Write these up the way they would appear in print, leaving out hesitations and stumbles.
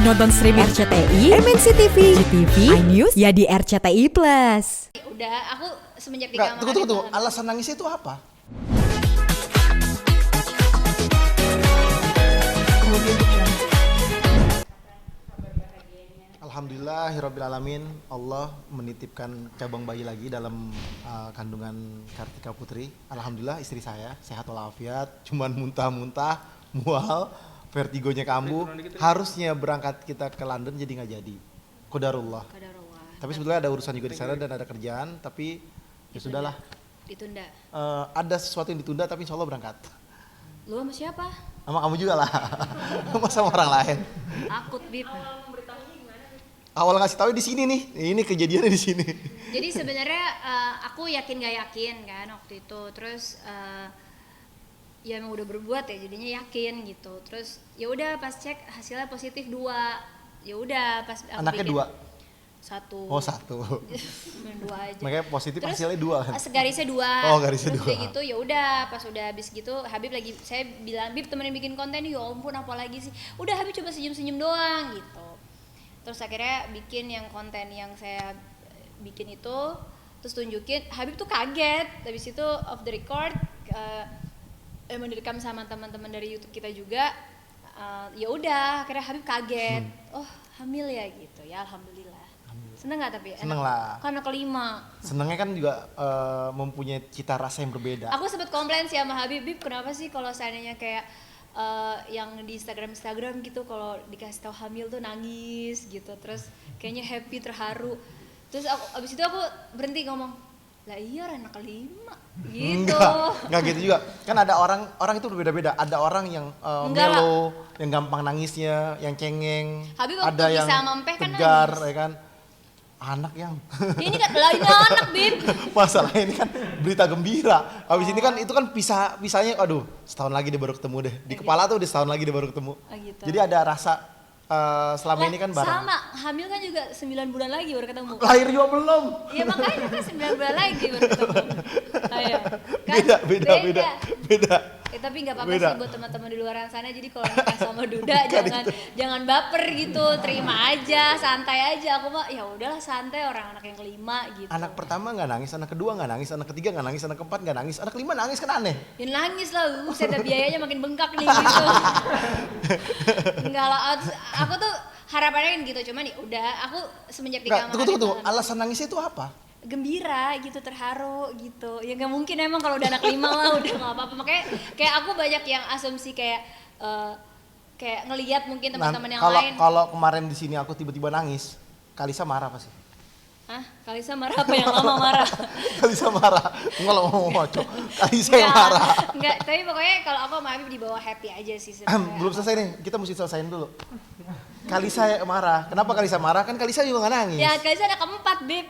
Nonton streaming RCTI, MNC TV, GTV, iNews, ya di RCTI Plus. Udah, aku semenjak di kamar. Tunggu. Alasan nangisnya itu apa? Alhamdulillahirrabbilalamin, Allah menitipkan cabang bayi lagi dalam kandungan Kartika Putri. Alhamdulillah istri saya sehat walafiat, cuman muntah-muntah, mual, vertigonya kambuh. Harusnya berangkat kita ke London jadi nggak jadi. Qadarullah. Tapi sebetulnya ada urusan juga di sana dan ada kerjaan, tapi ya sudahlah. Ditunda. Ada sesuatu yang ditunda tapi insya Allah berangkat. Lu sama siapa? Sama kamu juga lah. Masa sama orang lain. Akut, Bib. Awal ngasih tahu di sini nih. Ini kejadiannya di sini. Jadi sebenarnya aku yakin gak yakin kan waktu itu. Terus ya emang udah berbuat ya, jadinya yakin gitu. Terus ya udah pas cek hasilnya positif 2. Ya udah pas aku Anaknya bikin 2. 1. Oh 1. 2 aja. Makanya positif Terus, hasilnya 2 kan. Segarisnya 2. Oh, garisnya terus 2. kayak gitu ya udah pas udah habis gitu Habib lagi, saya bilang, "Bib, temenin bikin konten." Ya ampun, apa lagi sih? Udah, Habib coba senyum-senyum doang gitu. Terus akhirnya bikin yang konten yang saya bikin itu, terus tunjukin. Habib tuh kaget. Habis itu off the record emang direkam sama teman-teman dari YouTube kita juga. Ya udah, akhirnya Habib kaget. Oh, hamil ya gitu. Ya alhamdulillah. Seneng gak tapi? Seneng lah. Karena kelima. Senengnya kan juga mempunyai cita rasa yang berbeda. Aku sempet komplain sih sama Habib, "Bib, kenapa sih kalau seandainya kayak yang di Instagram gitu kalau dikasih tahu hamil tuh nangis gitu, terus kayaknya happy, terharu." Terus abis itu aku berhenti ngomong, "Lah iya, anak kelima." Gitu. Enggak gitu juga. Kan ada orang itu berbeda-beda. Ada orang yang melo, yang gampang nangisnya, yang cengeng. Habib waktu ada yang bisa Mempeh kan tegar, nangis. ya kan. Anak yang Ini kan lain anak, Bib. masalahnya ini kan berita gembira. Habis ini kan itu kan pisahnya aduh, setahun lagi dia baru ketemu deh. Di kepala tuh udah setahun lagi dia baru ketemu. Gitu. Jadi ada rasa selama ini kan bareng. Sama, hamil kan juga 9 bulan lagi baru ketemu. Lahir juga belum. Iya makanya kan 9 bulan lagi baru ketemu. Ayo. Kan Beda. Tapi nggak apa-apa sih buat teman-teman di luar sana. Jadi kalau nikah sama Duda jangan baper gitu, terima aja, santai aja. Aku mah ya udahlah santai, orang anak yang kelima gitu. Anak pertama nggak nangis, anak kedua nggak nangis, anak ketiga nggak nangis, anak keempat nggak nangis, anak kelima nangis kan aneh. Ya nangis lah, saya ada biayanya makin bengkak nih gitu. Enggak lah, aku tuh harapannya kan gitu, cuman ya udah aku semenjak di kamar. Tunggu. Alasan nangisnya itu apa? Gembira gitu, terharu gitu. Ya nggak mungkin emang kalau udah anak 5 lah udah nggak apa-apa. Makanya kayak aku banyak yang asumsi kayak ngelihat mungkin teman-teman yang lain. Kalau kemarin di sini aku tiba-tiba nangis, Kalisa marah pasti. Hah? Kalisa marah apa yang lama marah? Kalisa marah. Enggak lo ngomong maco. Kalisa yang marah. Enggak, tapi pokoknya kalau aku sama Habib di bawah happy aja sih sebenarnya. Belum selesai nih, kita mesti selesaiin dulu. Kalisa marah. Kenapa Kalisa marah? Kan Kalisa juga nggak nangis. Ya, Kalisa anak keempat, Bib.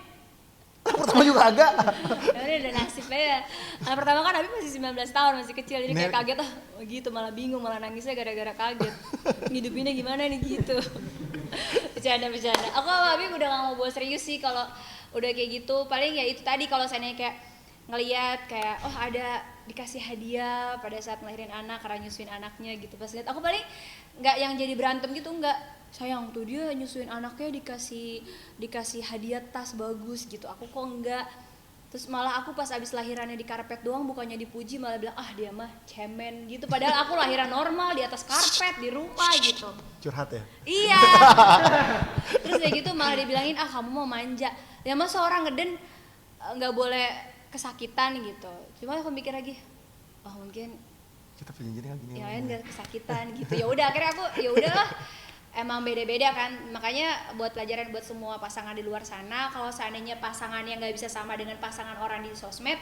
Pertama juga agak. Ya udah nasib aja. Anak pertama kan Habib masih 19 tahun, masih kecil. Jadi kayak kaget gitu, malah bingung, malah nangisnya gara-gara kaget. Ngidupinnya gimana nih gitu. Bercanda. Aku sama Habib udah gak mau bawa serius sih kalau udah kayak gitu. Paling ya itu tadi, kalau seandainya kayak ngelihat kayak ada dikasih hadiah pada saat ngelahirin anak karena nyusuin anaknya gitu. Pas lihat aku paling nggak yang jadi berantem gitu, nggak. Sayang tuh dia nyusuin anaknya dikasih hadiah tas bagus gitu. Aku kok enggak. Terus malah aku pas abis lahirannya di karpet doang, bukannya dipuji, malah bilang dia mah cemen gitu. Padahal aku lahiran normal di atas karpet di rumah gitu. Curhat ya? Iya. Terus kayak gitu malah dibilangin kamu mau manja. Ya masa orang ngeden nggak boleh kesakitan gitu. Cuma aku mikir lagi, mungkin kita perjanjiannya kan gini. Ya kan nggak kesakitan gitu. Ya udah akhirnya aku ya udahlah. Emang beda-beda kan, makanya buat pelajaran buat semua pasangan di luar sana, kalau seandainya pasangannya nggak bisa sama dengan pasangan orang di sosmed,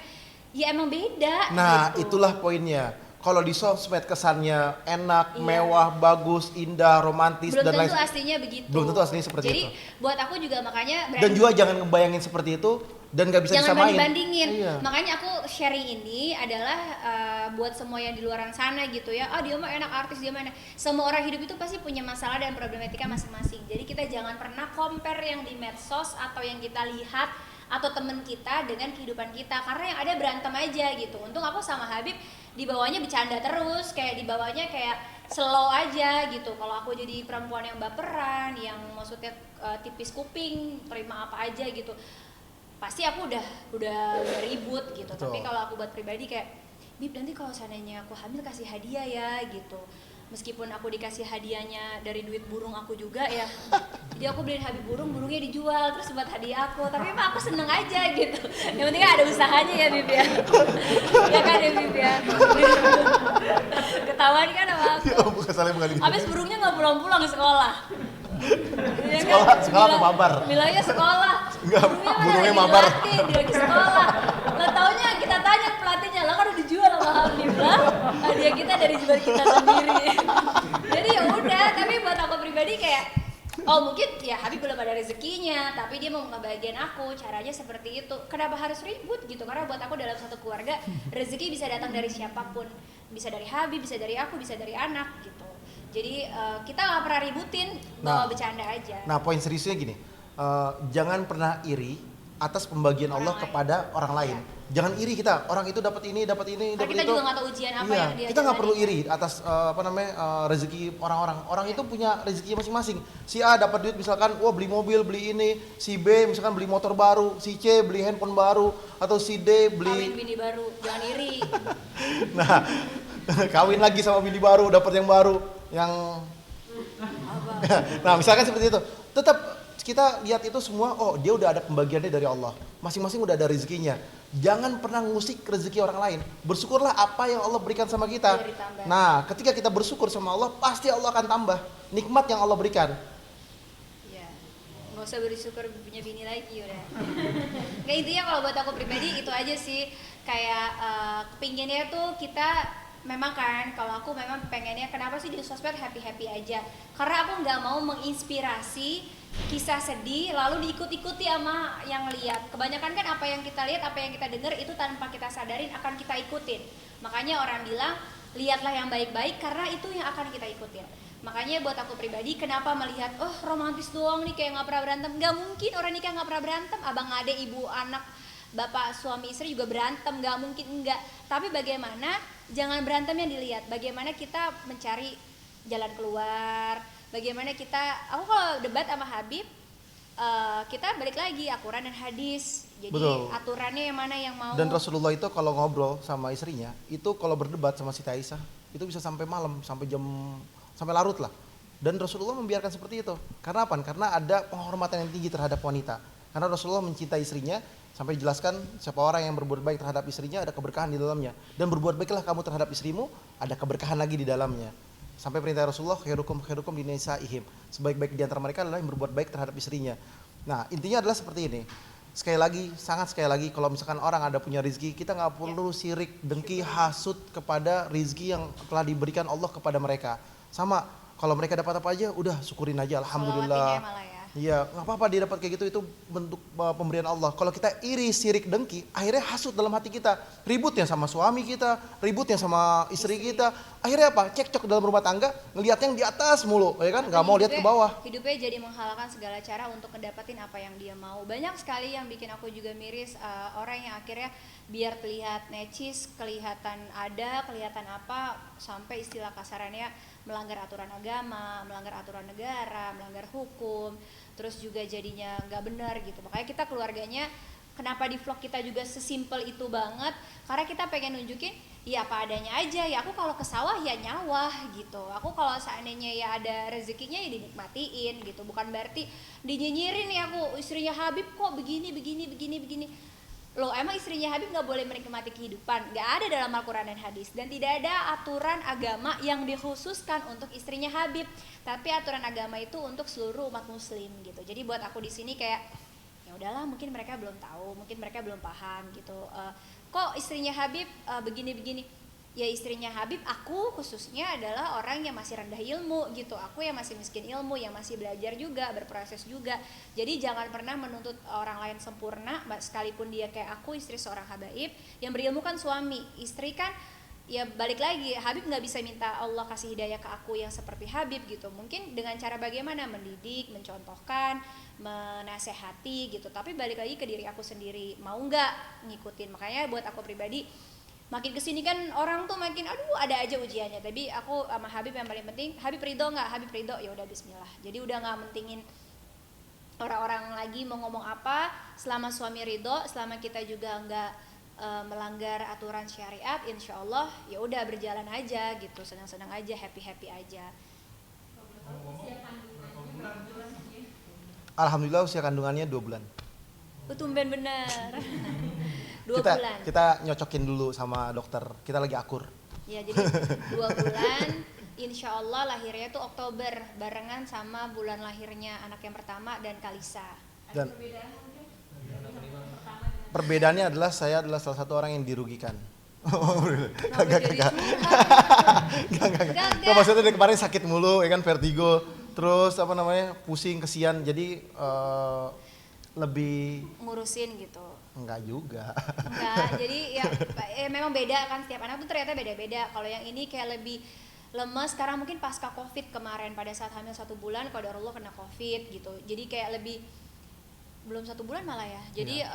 ya emang beda. Nah gitu. itulah poinnya. Kalau di sosmed kesannya enak, mewah, bagus, indah, romantis, belum dan lain. tentu aslinya begitu. Belum tentu aslinya seperti itu. Jadi buat aku juga makanya dan juga jangan ngebayangin seperti itu dan nggak bisa jangan disamain. banding-bandingin. Iya. Makanya aku sharing ini adalah buat semua yang di luar sana gitu ya. Dia mah enak, artis dia mah enak. Semua orang hidup itu pasti punya masalah dan problematika masing-masing. Jadi kita jangan pernah compare yang di medsos atau yang kita lihat atau temen kita dengan kehidupan kita, karena yang ada berantem aja gitu. Untung aku sama Habib dibawanya bercanda terus, kayak dibawanya kayak slow aja gitu. Kalau aku jadi perempuan yang baperan, yang maksudnya tipis kuping, terima apa aja gitu, pasti aku udah ribut gitu. Betul. Tapi kalau aku buat pribadi kayak, Bib nanti kalau seandainya aku hamil kasih hadiah ya gitu. Meskipun aku dikasih hadiahnya dari duit burung aku juga ya, jadi aku beliin Habib burungnya dijual terus buat hadiah aku, tapi emang aku seneng aja gitu. Yang penting ada usahanya ya Bib ya. Ya kan ya Bib ya. Ketahuan kan sama aku. Bukan salah bukan gitu. Habis burungnya nggak pulang-pulang ke sekolah. Ya Sekolah apa mabar? Bilangnya sekolah. Enggak, burungnya lagi mabar. dilatih, dia lagi sekolah. Lah taunya kita tanya pelatihnya, lah kan udah dijual sama Habib lah. Hadiah kita dari jual kita sendiri. Jadi ya udah, tapi buat aku pribadi kayak oh mungkin ya Habib belum ada rezekinya, tapi dia mau ngebahagiain aku, caranya seperti itu. Kenapa harus ribut gitu? Karena buat aku dalam satu keluarga rezeki bisa datang dari siapapun, bisa dari Habib, bisa dari aku, bisa dari anak gitu. Jadi kita nggak pernah ributin, bawa bercanda aja. Nah poin seriusnya gini, jangan pernah iri atas pembagian Allah kepada orang lain. Jangan iri kita, orang itu dapat ini, dapat itu. Kita juga nggak tahu ujian apa yang dia. Kita nggak perlu iri atas rezeki orang-orang. Orang itu punya rezeki masing-masing. Si A dapat duit misalkan, wah beli mobil, beli ini. Si B misalkan beli motor baru. Si C beli handphone baru. Atau si D beli. Kawin bini baru, jangan iri. Nah, kawin lagi sama bini baru, dapat yang baru, yang. Nah misalkan seperti itu. Tetap kita lihat itu semua, oh dia udah ada pembagiannya dari Allah. Masing-masing udah ada rezekinya. Jangan pernah ngusik rezeki orang lain. Bersyukurlah apa yang Allah berikan sama kita. Nah, ketika kita bersyukur sama Allah, pasti Allah akan tambah nikmat yang Allah berikan. Iya. Nggak usah bersyukur punya bini lagi udah. Nggak, intinya kalau buat aku pribadi itu aja sih. Kayak kepinginnya tuh kita memang kan, kalau aku memang pengennya kenapa sih di sosmed happy-happy aja. Karena aku nggak mau menginspirasi kisah sedih lalu diikut-ikuti sama yang lihat. Kebanyakan kan apa yang kita lihat, apa yang kita dengar itu tanpa kita sadarin akan kita ikutin. Makanya orang bilang lihatlah yang baik-baik karena itu yang akan kita ikutin. Makanya buat aku pribadi kenapa melihat oh romantis doang nih kayak nggak pernah berantem. Nggak mungkin orang nikah nggak pernah berantem. Abang ade ibu anak bapak suami istri juga berantem, nggak mungkin enggak. Tapi bagaimana jangan berantem yang dilihat, bagaimana kita mencari jalan keluar. Bagaimana kita, aku kalau debat sama Habib, kita balik lagi Al-Quran dan hadis. Jadi betul. Aturannya yang mana yang mau. Dan Rasulullah itu kalau ngobrol sama istrinya, itu kalau berdebat sama Siti Aisyah, itu bisa sampai malam, sampai larut lah. Dan Rasulullah membiarkan seperti itu. Karena apa? Karena ada penghormatan yang tinggi terhadap wanita. Karena Rasulullah mencintai istrinya, sampai dijelaskan siapa orang yang berbuat baik terhadap istrinya ada keberkahan di dalamnya. Dan berbuat baiklah kamu terhadap istrimu, ada keberkahan lagi di dalamnya. Sampai perintah Rasulullah khairukum di nisaihim. Sebaik-baik di antara mereka adalah yang berbuat baik terhadap istrinya. Nah, intinya adalah seperti ini. Sekali lagi kalau misalkan orang ada punya rezeki, kita nggak perlu sirik, dengki, hasut kepada rezeki yang telah diberikan Allah kepada mereka. Sama, kalau mereka dapat apa aja, udah syukurin aja, alhamdulillah. Iya, nggak apa-apa dia dapat kayak gitu, itu bentuk pemberian Allah. Kalau kita iri, sirik, dengki, akhirnya hasut dalam hati kita. Ributnya sama suami kita, ributnya sama istri kita. Akhirnya apa? Cekcok dalam rumah tangga, ngelihat yang di atas mulu, ya kan? Nggak mau lihat ke bawah. Hidupnya jadi menghalalkan segala cara untuk ngedapetin apa yang dia mau. Banyak sekali yang bikin aku juga miris, orang yang akhirnya biar terlihat necis, kelihatan ada, kelihatan apa, sampai istilah kasarannya melanggar aturan agama, melanggar aturan negara, melanggar hukum, terus juga jadinya nggak benar gitu. Makanya kita keluarganya kenapa di vlog kita juga sesimpel itu banget, karena kita pengen nunjukin ya apa adanya aja. Ya aku kalau ke sawah ya nyawah gitu, aku kalau seandainya ya ada rezekinya ya dinikmatiin gitu. Bukan berarti dinyinyirin ya aku istrinya Habib kok begini. Loh emang istrinya Habib gak boleh menikmati kehidupan? Gak ada dalam Al-Quran dan hadis. Dan tidak ada aturan agama yang dikhususkan untuk istrinya Habib. Tapi aturan agama itu untuk seluruh umat muslim gitu. Jadi buat aku di sini kayak ya udahlah, mungkin mereka belum tahu, mungkin mereka belum paham gitu. Kok istrinya Habib begini-begini? Ya istrinya Habib, aku khususnya adalah orang yang masih rendah ilmu gitu. Aku yang masih miskin ilmu, yang masih belajar juga, berproses juga. Jadi jangan pernah menuntut orang lain sempurna, sekalipun dia kayak aku, istri seorang habaib. Yang berilmu kan suami, istri kan ya balik lagi, Habib gak bisa minta Allah kasih hidayah ke aku yang seperti Habib gitu. Mungkin dengan cara bagaimana, mendidik, mencontohkan, menasehati gitu. Tapi balik lagi ke diri aku sendiri, mau gak ngikutin. Makanya buat aku pribadi, makin kesini kan orang tuh makin aduh ada aja ujiannya, tapi aku sama Habib yang paling penting, Habib ridho nggak, Habib ridho, ya udah bismillah. Jadi udah nggak mentingin orang-orang lagi mau ngomong apa, selama suami ridho, selama kita juga nggak melanggar aturan syariat, insya Allah ya udah berjalan aja gitu, senang-senang aja, happy aja. Alhamdulillah usia kandungannya 2 bulan. Tumben bener. 2 kita, bulan. Kita nyocokin dulu sama dokter. Kita lagi akur. Ya jadi 2 bulan. Insya Allah lahirnya tuh Oktober barengan sama bulan lahirnya anak yang pertama dan Kalisa. Dan perbedaannya adalah saya adalah salah satu orang yang dirugikan. Enggak. Maksudnya dari kemarin sakit mulu, ya kan, vertigo, terus apa namanya, pusing, kesian, jadi lebih ngurusin gitu. Enggak juga. Enggak, jadi ya memang beda kan, setiap anak tuh ternyata beda-beda. Kalau yang ini kayak lebih lemes, sekarang mungkin pasca covid kemarin pada saat hamil 1 bulan, qadarullah kena covid gitu. Jadi kayak lebih belum 1 bulan malah ya. Jadi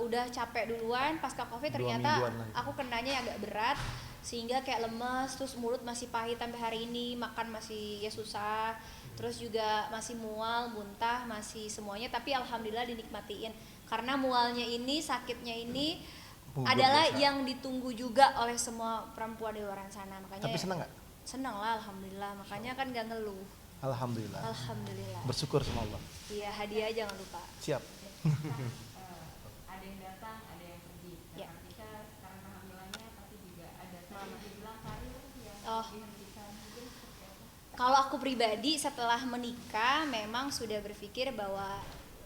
udah capek duluan, pasca covid ternyata aku kenanya agak berat sehingga kayak lemes, terus mulut masih pahit sampai hari ini, makan masih ya susah, terus juga masih mual, muntah, masih semuanya, tapi alhamdulillah dinikmatiin karena mualnya ini, sakitnya ini adalah yang ditunggu juga oleh semua perempuan di luar sana. Makanya tapi senang nggak? Senang lah, alhamdulillah, makanya kan gak ngeluh. Alhamdulillah. Bersyukur sama Allah. Iya, hadiah jangan lupa. Siap. Ada yang datang, ada yang pergi. Ya. Ketika sekarang kehamilannya, tapi juga ada tadi dibilang karir yang dihentikan. Mungkin seperti apa? Kalau aku pribadi setelah menikah memang sudah berpikir bahwa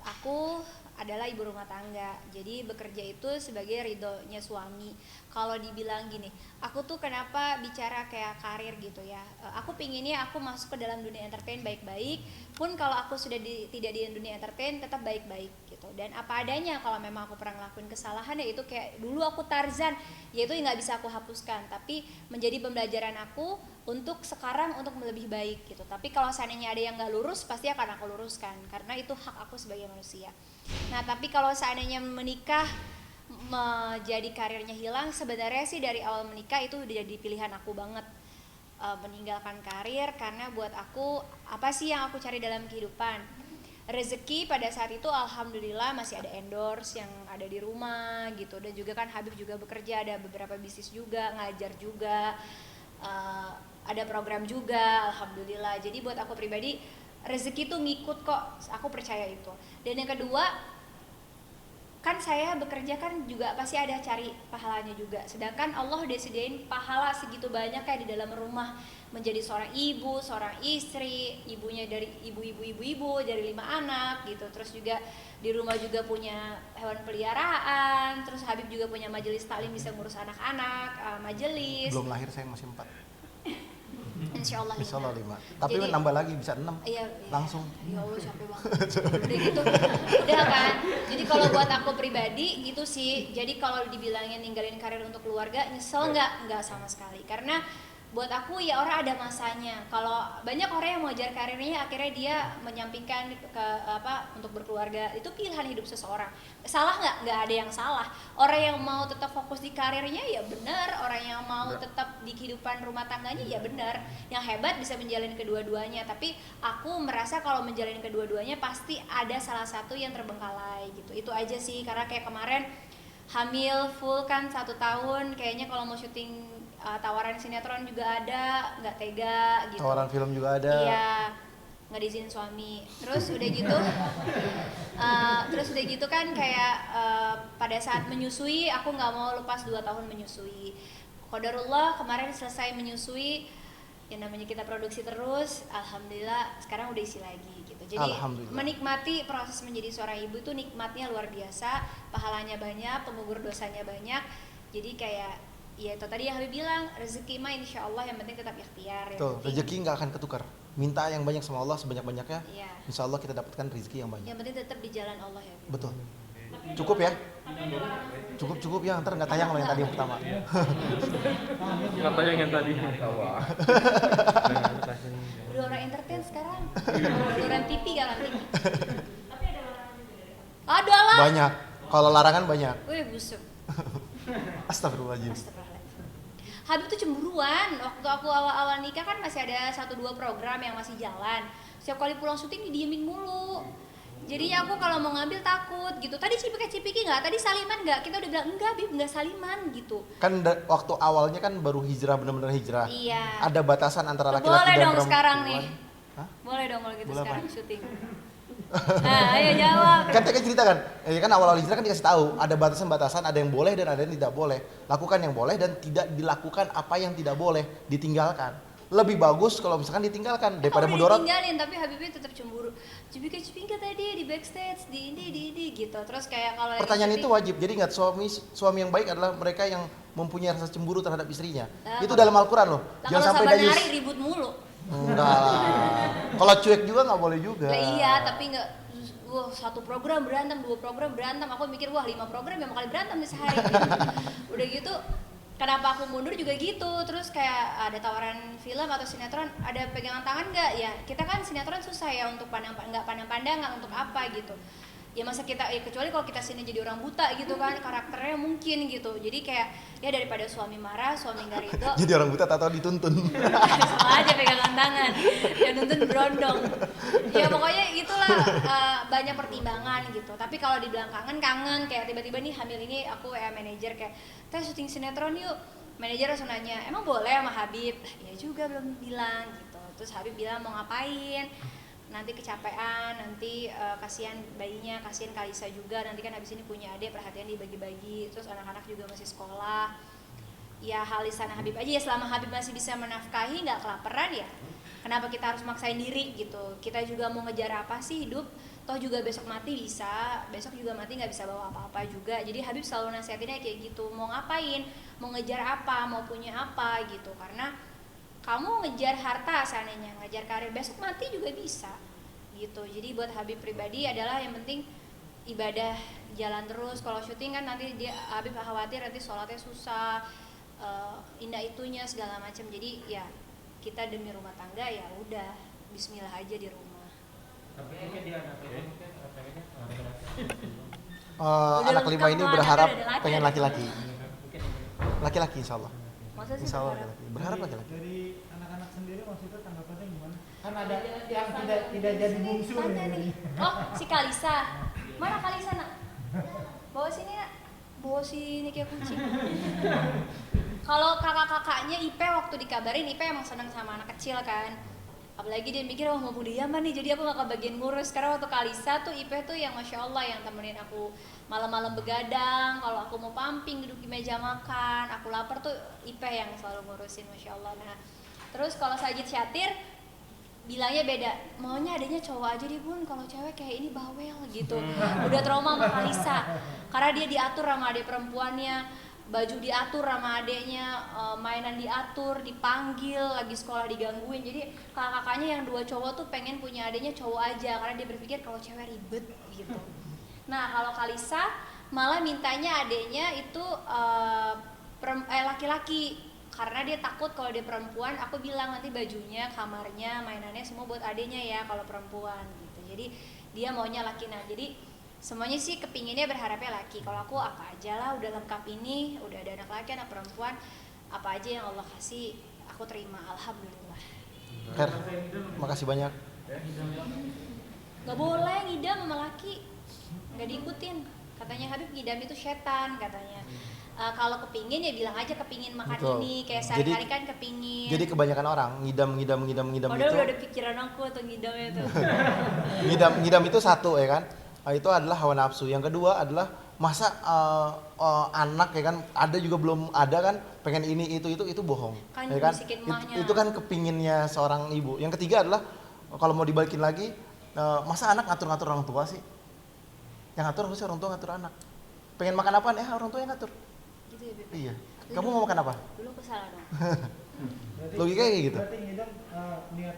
aku adalah ibu rumah tangga, jadi bekerja itu sebagai ridhonya suami. Kalau dibilang gini, aku tuh kenapa bicara kayak karir gitu ya, aku pinginnya aku masuk ke dalam dunia entertain baik-baik, pun kalau aku sudah tidak di dunia entertain tetap baik-baik gitu, dan apa adanya. Kalau memang aku pernah ngelakuin kesalahan ya itu kayak dulu aku Tarzan, yaitu nggak bisa aku hapuskan, tapi menjadi pembelajaran aku untuk sekarang untuk lebih baik gitu. Tapi kalau seandainya ada yang nggak lurus, pasti akan aku luruskan karena itu hak aku sebagai manusia. Nah tapi kalau seandainya menikah menjadi karirnya hilang, sebenarnya sih dari awal menikah itu udah jadi pilihan aku banget, meninggalkan karir, karena buat aku apa sih yang aku cari dalam kehidupan. Rezeki pada saat itu alhamdulillah masih ada endorse yang ada di rumah gitu, dan juga kan Habib juga bekerja, ada beberapa bisnis juga, ngajar juga, ada program juga, alhamdulillah. Jadi buat aku pribadi rezeki tuh ngikut kok, aku percaya itu. Dan yang kedua, kan saya bekerja kan juga pasti ada cari pahalanya juga, sedangkan Allah udah sediain pahala segitu banyak kayak di dalam rumah, menjadi seorang ibu, seorang istri, ibunya dari ibu dari 5 anak gitu, terus juga di rumah juga punya hewan peliharaan, terus Habib juga punya majelis taklim, bisa ngurus anak-anak, majelis. Belum lahir saya masih 4. Insya Allah 5. Tapi jadi, nambah lagi bisa 6. Iya. Langsung. Ya Allah capek banget. Udah gitu. Udah kan. Jadi kalau buat aku pribadi gitu sih. Jadi kalau dibilangin ninggalin karir untuk keluarga, nyesel nggak? Nggak sama sekali. Karena buat aku ya orang ada masanya. Kalau banyak orang yang mau ajar karirnya akhirnya dia menyampingkan ke untuk berkeluarga. Itu pilihan hidup seseorang. Salah nggak? Nggak ada yang salah. Orang yang mau tetap fokus di karirnya ya benar. Orang yang mau tetap di kehidupan rumah tangganya ya benar. Yang hebat bisa menjalani kedua-duanya. Tapi aku merasa kalau menjalani kedua-duanya pasti ada salah satu yang terbengkalai gitu. Itu aja sih. Karena kayak kemarin hamil full kan 1 tahun. Kayaknya kalau mau syuting tawaran sinetron juga ada, nggak tega gitu. Tawaran film juga ada. Iya, nggak diizinin suami. Terus udah gitu, kan kayak pada saat menyusui aku nggak mau lepas 2 tahun menyusui. Qadarullah kemarin selesai menyusui, yang namanya kita produksi terus, alhamdulillah sekarang udah isi lagi gitu. Jadi menikmati proses menjadi seorang ibu itu nikmatnya luar biasa, pahalanya banyak, penggugur dosanya banyak. Jadi kayak ya itu tadi yang Habib bilang, rezeki mah insya Allah yang penting tetap ikhtiar. Tuh, rezeki nggak akan ketukar. Minta yang banyak sama Allah sebanyak-banyaknya, ya. Insya Allah kita dapatkan rezeki yang banyak. Yang penting tetap di jalan Allah ya. Habib. Betul. Cukup ya? Cukup ya, ntar nggak tayang loh yang tadi yang pertama. Nggak tayang yang tadi. Udah orang entertain sekarang. Udah orang TV kan nanti. Tapi ada larangan juga dari Ada lah. Banyak. Kalau larangan banyak. Wih busuk. Astagfirullahaladzim. Astagfirullah. Habib tuh cemburuan. Waktu aku awal-awal nikah kan masih ada 1-2 program yang masih jalan. Setiap kali pulang syuting didiemin mulu. Jadinya aku kalau mau ngambil takut gitu. Tadi cipika-cipiki nggak? Tadi saliman nggak? Kita udah bilang enggak, Bib, nggak saliman gitu. Kan waktu awalnya kan baru hijrah, benar-benar hijrah. Iya. Ada batasan antara laki-laki Boleh dan dong perempuan. sekarang nih. Hah? Boleh dong kalau gitu Boleh sekarang apa? syuting. Nah, ayo jawab. Kan tadi cerita kan, kan awal-awal hijrah kan dikasih tahu ada batasan-batasan, ada yang boleh dan ada yang tidak boleh. Lakukan yang boleh dan tidak dilakukan apa yang tidak boleh, ditinggalkan. Lebih bagus kalau misalkan ditinggalkan daripada Udah mudorot. ditinggalin tapi Habibnya tetap cemburu. Cipika-cipika tadi di backstage, di ini gitu. Terus kayak kalau lagi Pertanyaan itu syuting, wajib. Jadi ingat suami yang baik adalah mereka yang mempunyai rasa cemburu terhadap istrinya. Nah, Itu kalau- dalam Al-Qur'an loh. lah Jangan kalau sampai saban dayus. hari ribut mulu. Enggak lah. Kalau cuek juga nggak boleh juga. Lah iya, tapi nggak wah 1 program berantem, 2 program berantem. Aku mikir wah 5 program yang kali berantem nih sehari. Udah gitu kenapa aku mundur juga gitu. Terus kayak ada tawaran film atau sinetron, ada pegangan tangan nggak? Ya kita kan sinetron susah ya untuk nggak pandang-pandangan untuk apa gitu. Ya masa kita kecuali kalau kita sini jadi orang buta gitu kan, karakternya mungkin gitu. Jadi kayak ya daripada suami marah, suami nggak ridho, Jadi orang buta tahu dituntun. sama aja pegangan tangan, yang nuntun berondong. Ya pokoknya itulah banyak pertimbangan gitu. Tapi kalau dibilang kangen kayak tiba-tiba nih hamil ini aku manajer kayak teh syuting sinetron yuk. Manajer langsung nanya, emang boleh sama Habib? Ya juga belum bilang gitu. Terus Habib bilang mau ngapain? Nanti kecapean, nanti kasihan bayinya, kasihan Kalisa juga. Nanti kan habis ini punya adik, perhatian dibagi-bagi. Terus anak-anak juga masih sekolah. Ya hal di sana Habib aja ya, selama Habib masih bisa menafkahi, nggak kelaparan ya. Kenapa kita harus maksain diri gitu? Kita juga mau ngejar apa sih hidup? Toh juga besok mati bisa, besok juga mati nggak bisa bawa apa-apa juga. Jadi Habib selalu nasihatinnya kayak gitu. Mau ngapain? Mau ngejar apa? Mau punya apa gitu? Karena kamu ngejar harta seandainya, ngejar karir, besok mati juga bisa gitu. Jadi buat Habib pribadi adalah yang penting ibadah jalan terus. Kalau syuting kan nanti dia Habib khawatir nanti sholatnya susah, indah itunya segala macam. Jadi ya kita demi rumah tangga ya udah bismillah aja di rumah. Tapi mungkin dia anak pengennya Anak lengkap 5 ini semua, berharap anaknya ada laki, pengen ada laki-laki. Laki-laki insya Allah. Masa sih Insya Allah berharap? laki-laki. Berharap laki-laki. Dari anak-anak sendiri maksudnya tanggapannya gimana? Kan ada yang tidak jadi bungsu Tanda nih. nih. Oh, si Kalisa. Mana Kalisa, Nak? Bawa sini, Nak. Bawa sini kayak kucing. Kalau kakak-kakaknya Ipe waktu dikabarin, Ipe emang seneng sama anak kecil kan. Apalagi dia mikir, wah mau di Yaman nih, jadi aku gak kebagian ngurus. Karena waktu Kalisa tuh Ipe tuh yang Masya Allah yang temenin aku malam-malam begadang. Kalau aku mau pumping, duduk di meja makan, aku lapar tuh Ipe yang selalu ngurusin, Masya Allah. Nah, terus kalau Sajid Syatir, bilangnya beda, maunya adanya cowok aja deh Bun, kalau cewek kayak ini bawel gitu. Udah trauma sama Kalisa karena dia diatur sama adik perempuannya, baju diatur sama adeknya, mainan diatur, dipanggil, lagi sekolah digangguin. Jadi kakak-kakaknya yang 2 cowok tuh pengen punya adeknya cowok aja karena dia berpikir kalau cewek ribet gitu. Nah kalau Kalisa malah mintanya adeknya itu laki-laki karena dia takut kalau dia perempuan. Aku bilang nanti bajunya, kamarnya, mainannya semua buat adeknya ya kalau perempuan gitu. Jadi dia maunya laki. Nah jadi semuanya sih kepinginnya berharapnya laki. Kalau aku apa aja lah, udah lengkap ini, udah ada anak laki, anak perempuan, apa aja yang Allah kasih aku terima, alhamdulillah. Her, makasih banyak. Gak boleh ngidam sama laki, gak diikutin. Katanya Habib ngidam itu setan katanya. Kalau kepingin ya bilang aja kepingin makan Betul. ini, kayak sehari-hari kan kepingin. Jadi kebanyakan orang ngidam Padahal itu. udah ada pikiran aku tuh ngidamnya tuh. ngidam itu satu ya kan. Itu adalah hawa nafsu. Yang kedua adalah masa anak ya kan, ada juga belum ada kan, pengen ini itu bohong. Kan ya kan? bisikin emaknya. Itu kan kepinginnya seorang ibu. Yang ketiga adalah kalau mau dibalikin lagi, masa anak ngatur-ngatur orang tua sih? Yang ngatur harusnya orang tua ngatur anak. Pengen makan apa nih? Orang tua yang ngatur. Gitu ya, Beb. Iya. Kamu mau makan apa? Dulu aku salah dong. Logikanya kayak gitu. Berarti ngidam niat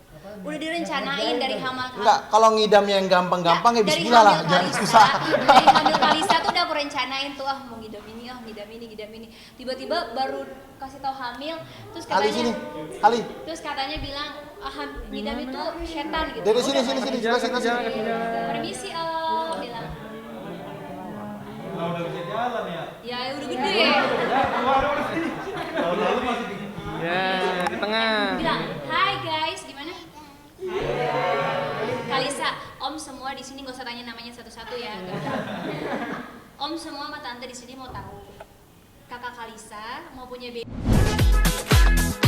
apa? Udah direncanain dari hamal. Enggak, kalau ngidamnya yang gampang-gampang ya Dari bismillah lah, hamil jangan Kalisa, susah. Dari hamil Kalisa tuh udah aku rencanain tuh mau ngidam ini. Tiba-tiba baru kasih tahu hamil, terus Ali katanya sini. Ali. terus katanya bilang ngidam itu setan gitu. Dari sini Udah, sini. Permisi Om bilang. Udah bisa jalan ya. Ya udah gede. Ya, di tengah. Bilang, hai guys, gimana? Kalisa, om semua di sini nggak usah tanya namanya satu-satu ya. Om semua sama tante di sini mau tahu kakak Kalisa mau punya baby.